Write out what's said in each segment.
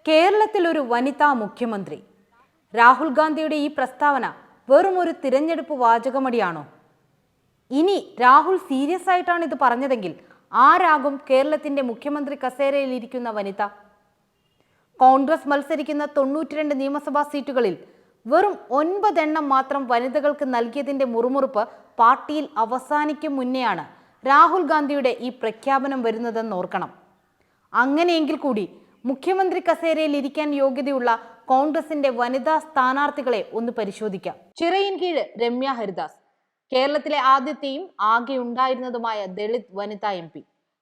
കേരളത്തിൽ ഒരു വനിതാ മുഖ്യമന്ത്രി. രാഹുൽ ഗാന്ധിയുടെ ഈ പ്രസ്താവന വെറും ഒരു തിരഞ്ഞെടുപ്പ് വാചകമടിയാണോ? ഇനി രാഹുൽ സീരിയസ് ആയിട്ടാണ് ഇത് പറഞ്ഞതെങ്കിൽ ആരാകും കേരളത്തിന്റെ മുഖ്യമന്ത്രി കസേരയിൽ ഇരിക്കുന്ന വനിത? കോൺഗ്രസ് മത്സരിക്കുന്ന 92 നിയമസഭാ സീറ്റുകളിൽ വെറും 9 എണ്ണം മാത്രം വനിതകൾക്ക് നൽകിയതിന്റെ മുറുമുറുപ്പ് പാർട്ടിയിൽ അവസാനിക്കും മുന്നെയാണ് രാഹുൽ ഗാന്ധിയുടെ ഈ പ്രഖ്യാപനം വരുന്നതെന്ന് ഓർക്കണം. അങ്ങനെയെങ്കിൽ കൂടി മുഖ്യമന്ത്രി കസേരയിൽ ഇരിക്കാൻ യോഗ്യതയുള്ള കോൺഗ്രസിന്റെ വനിതാ സ്ഥാനാർത്ഥികളെ ഒന്ന് പരിശോധിക്കാം. ചിറയിൻകീഴ് രമ്യ ഹരിദാസ്, കേരളത്തിലെ ആദ്യത്തെയും ആകെ ഉണ്ടായിരുന്നതുമായ ദളിത് വനിതാ MP.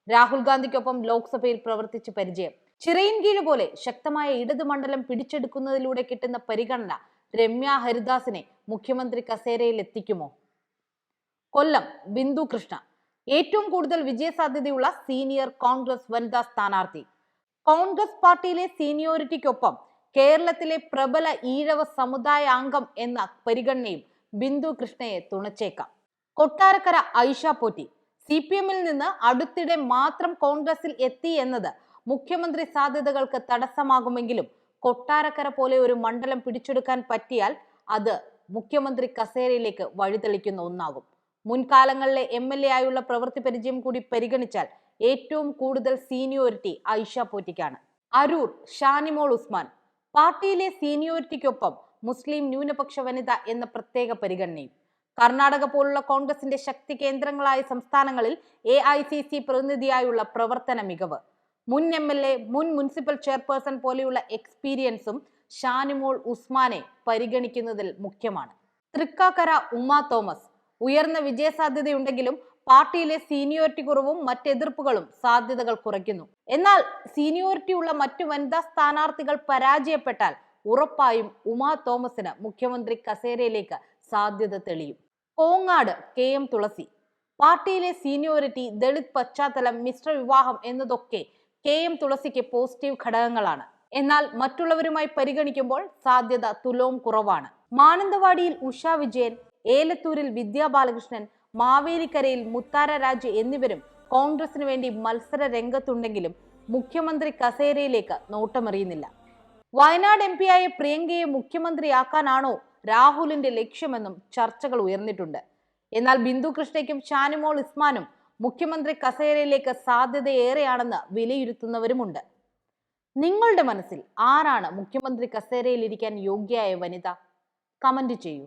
രാഹുൽ ഗാന്ധിക്കൊപ്പം ലോക്സഭയിൽ പ്രവർത്തിച്ച് പരിചയം. ചിറയിൻകീഴ് പോലെ ശക്തമായ ഇടതു മണ്ഡലം പിടിച്ചെടുക്കുന്നതിലൂടെ കിട്ടുന്ന പരിഗണന രമ്യ ഹരിദാസിനെ മുഖ്യമന്ത്രി കസേരയിൽ എത്തിക്കുമോ? കൊല്ലം ബിന്ദു കൃഷ്ണ, ഏറ്റവും കൂടുതൽ വിജയസാധ്യതയുള്ള സീനിയർ കോൺഗ്രസ് വനിതാ സ്ഥാനാർത്ഥി. കോൺഗ്രസ് പാർട്ടിയിലെ സീനിയോറിറ്റിക്കൊപ്പം കേരളത്തിലെ പ്രബല ഈഴവ സമുദായ അംഗം എന്ന പരിഗണനയും ബിന്ദു കൃഷ്ണയെ തുണച്ചേക്കാം. കൊട്ടാരക്കര ഐഷ പോറ്റി, CPM-ൽ നിന്ന് അടുത്തിടെ മാത്രം കോൺഗ്രസിൽ എത്തി എന്നത് മുഖ്യമന്ത്രി സാധ്യതകൾക്ക് തടസ്സമാകുമെങ്കിലും കൊട്ടാരക്കര പോലെ ഒരു മണ്ഡലം പിടിച്ചെടുക്കാൻ പറ്റിയാൽ അത് മുഖ്യമന്ത്രി കസേരയിലേക്ക് വഴിതെളിക്കുന്ന ഒന്നാകും. മുൻകാലങ്ങളിലെ MLA ആയുള്ള പ്രവൃത്തി പരിചയം കൂടി പരിഗണിച്ചാൽ ഏറ്റവും കൂടുതൽ സീനിയോറിറ്റി ഐഷ പോറ്റിക്കാണ്. അരൂർ ഷാനിമോൾ ഉസ്മാൻ, പാർട്ടിയിലെ സീനിയോറിറ്റിക്കൊപ്പം മുസ്ലിം ന്യൂനപക്ഷ വനിത എന്ന പ്രത്യേക പരിഗണനയും. കർണാടക പോലുള്ള കോൺഗ്രസിന്റെ ശക്തി കേന്ദ്രങ്ങളായ സംസ്ഥാനങ്ങളിൽ AICC പ്രതിനിധിയായുള്ള പ്രവർത്തന മികവ്, മുൻ MLA, മുൻ മുനിസിപ്പൽ ചെയർപേഴ്സൺ പോലെയുള്ള എക്സ്പീരിയൻസും ഷാനിമോൾ ഉസ്മാനെ പരിഗണിക്കുന്നതിൽ മുഖ്യമാണ്. തൃക്കാക്കര ഉമ തോമസ്, ഉയർന്ന വിജയസാധ്യതയുണ്ടെങ്കിലും പാർട്ടിയിലെ സീനിയോറിറ്റി കുറവും മറ്റെതിർപ്പുകളും സാധ്യതകൾ കുറയ്ക്കുന്നു. എന്നാൽ സീനിയോറിറ്റി ഉള്ള മറ്റു വനിതാ സ്ഥാനാർത്ഥികൾ പരാജയപ്പെട്ടാൽ ഉറപ്പായും ഉമ തോമസിന് മുഖ്യമന്ത്രി കസേരയിലേക്ക് സാധ്യത തെളിയും. കോങ്ങാട് KM തുളസി, പാർട്ടിയിലെ സീനിയോറിറ്റി, ദളിത് പശ്ചാത്തലം, മിശ്ര വിവാഹം എന്നതൊക്കെ KM തുളസിക്ക് പോസിറ്റീവ് ഘടകങ്ങളാണ്. എന്നാൽ മറ്റുള്ളവരുമായി പരിഗണിക്കുമ്പോൾ സാധ്യത തുലോം കുറവാണ്. മാനന്തവാടിയിൽ ഉഷ വിജയൻ, ഏലത്തൂരിൽ വിദ്യാ ബാലകൃഷ്ണൻ, മാവേലിക്കരയിൽ മുത്താര രാജ് എന്നിവരും കോൺഗ്രസിന് വേണ്ടി മത്സര രംഗത്തുണ്ടെങ്കിലും മുഖ്യമന്ത്രി കസേരയിലേക്ക് നോട്ടമെറിയുന്നില്ല. വയനാട് MP ആയ പ്രിയങ്കയെ മുഖ്യമന്ത്രിയാക്കാനാണോ രാഹുലിന്റെ ലക്ഷ്യമെന്നും ചർച്ചകൾ ഉയർന്നിട്ടുണ്ട്. എന്നാൽ ബിന്ദു കൃഷ്ണയ്ക്കും ഷാനിമോൾ ഉസ്മാനും മുഖ്യമന്ത്രി കസേരയിലേക്ക് സാധ്യതയേറെയാണെന്ന് വിലയിരുത്തുന്നവരുമുണ്ട്. നിങ്ങളുടെ മനസ്സിൽ ആരാണ് മുഖ്യമന്ത്രി കസേരയിൽ ഇരിക്കാൻ യോഗ്യയായ വനിത? കമന്റ് ചെയ്യൂ.